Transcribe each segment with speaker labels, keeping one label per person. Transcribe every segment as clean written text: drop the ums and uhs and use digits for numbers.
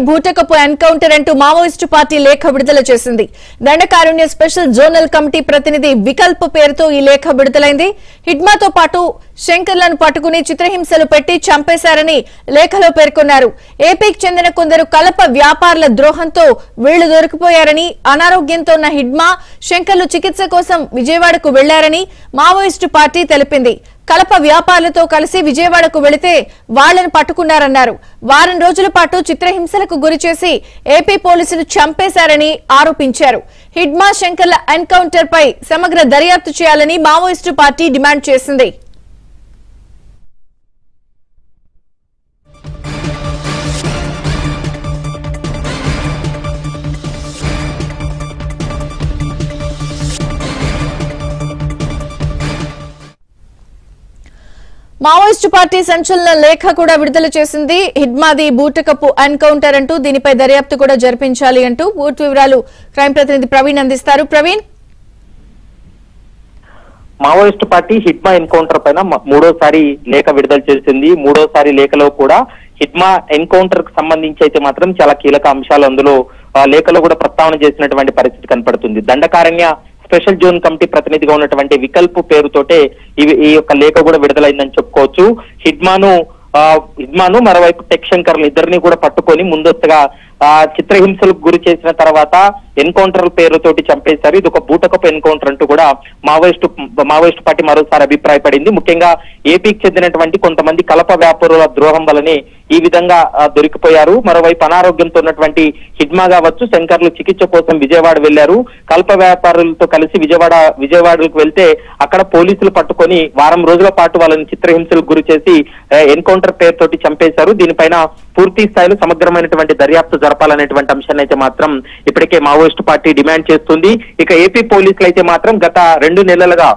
Speaker 1: భూటకపు encounter అంటూ Maoist party లేఖ విడుదల చేసింది. దండకారణ్య స్పెషల్ జోనల్ కమిటీ ప్రతినిధి వికల్ప్ పేరుతో ఈ లేఖ విడుదలైంది. హిడ్మాతో పాటు శంకర్లను పట్టుకుని చిత్రహింసలు పెట్టి చంపేశారని లేఖలో పేర్కొన్నారు. ఏపీకి చెందిన కొందరు కలప వ్యాపారుల ద్రోహంతో వీళ్లు దొరికిపోయారని, అనారోగ్యంతో ఉన్న హిడ్మా శంకర్లు చికిత్స కోసం విజయవాడకు వెళ్లారని మావోయిస్టు పార్టీ తెలిపింది. కలప వ్యాపారులతో కలిసి విజయవాడకు వెళితే వాళ్లను పట్టుకున్నారన్నారు. వారం రోజుల పాటు చిత్రహింసలకు గురిచేసి ఏపీ పోలీసులు చంపేశారని ఆరోపించారు. హిడ్మా శంకర్ల ఎన్కౌంటర్ పై సమగ్ర దర్యాప్తు చేయాలని మావోయిస్టు పార్టీ డిమాండ్ చేసింది. మావోయిస్టు పార్టీ సంచలన లేఖ కూడా విడుదల చేసింది. హిడ్మాది బూటకపు ఎన్కౌంటర్ అంటూ దీనిపై దర్యాప్తు కూడా జరిపించాలి అంటూ పూర్తి వివరాలు క్రైమ్ ప్రతినిధి ప్రవీణ్ అందిస్తారు. Praveen,
Speaker 2: Maoist party Hidma encounter పైన మూడోసారి లేఖ విడుదల చేసింది. మూడోసారి లేఖలో కూడా హిడ్మా ఎన్కౌంటర్ కు సంబంధించి అయితే మాత్రం చాలా కీలక అంశాలు అందులో లేఖలో కూడా ప్రస్తావన చేసినటువంటి పరిస్థితి కనపడుతుంది. దండకారణ్య స్పెషల్ జోన్ కమిటీ ప్రతినిధిగా ఉన్నటువంటి వికల్ప్ పేరుతోటే ఈ యొక్క లేఖ కూడా విడుదలైందని చెప్పుకోవచ్చు. హిడ్మాను మరోవైపు టెక్ శంకర్లు ఇద్దరిని కూడా పట్టుకొని ముందస్తుగా చిత్రహింసలకు గురి చేసిన తర్వాత ఎన్కౌంటర్ పేరుతోటి చంపేశారు. ఇది ఒక బూటకపు ఎన్కౌంటర్ అంటూ కూడా మావోయిస్టు పార్టీ మరోసారి అభిప్రాయపడింది. ముఖ్యంగా ఏపీకి చెందినటువంటి కొంతమంది కలప వ్యాపారుల ద్రోహం వల్లనే ఈ విధంగా దొరికిపోయారు. మరోవైపు అనారోగ్యంతో ఉన్నటువంటి హిడ్మా కావచ్చు, శంకర్లు చికిత్స కోసం విజయవాడ వెళ్లారు. కలప వ్యాపారులతో కలిసి విజయవాడకు వెళ్తే అక్కడ పోలీసులు పట్టుకొని వారం రోజుల పాటు వాళ్ళని చిత్రహింసలకు గురి చేసి ఎన్కౌంటర్ పేరుతోటి చంపేశారు. దీనిపైన పూర్తి స్థాయిలో సమగ్రమైనటువంటి దర్యాప్తు జరపాలనేటువంటి అంశాన్ని అయితే మాత్రం ఇప్పటికే మావోయిస్టు పార్టీ డిమాండ్ చేస్తుంది. ఇక ఏపీ పోలీసులు అయితే మాత్రం గత 2 నెలలుగా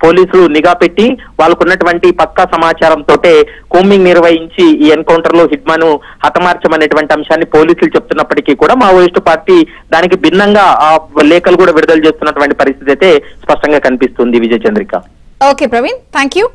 Speaker 2: పోలీసులు నిఘా పెట్టి వాళ్ళకు ఉన్నటువంటి పక్కా సమాచారంతో కోమింగ్ నిర్వహించి ఈ ఎన్కౌంటర్ లో హిడ్మాను హతమార్చమనేటువంటి అంశాన్ని పోలీసులు చెప్తున్నప్పటికీ కూడా మావోయిస్టు పార్టీ దానికి భిన్నంగా లేఖలు కూడా విడుదల చేస్తున్నటువంటి పరిస్థితి అయితే స్పష్టంగా కనిపిస్తుంది. Vijaya Chandrika.
Speaker 1: Okay Praveen, thank you.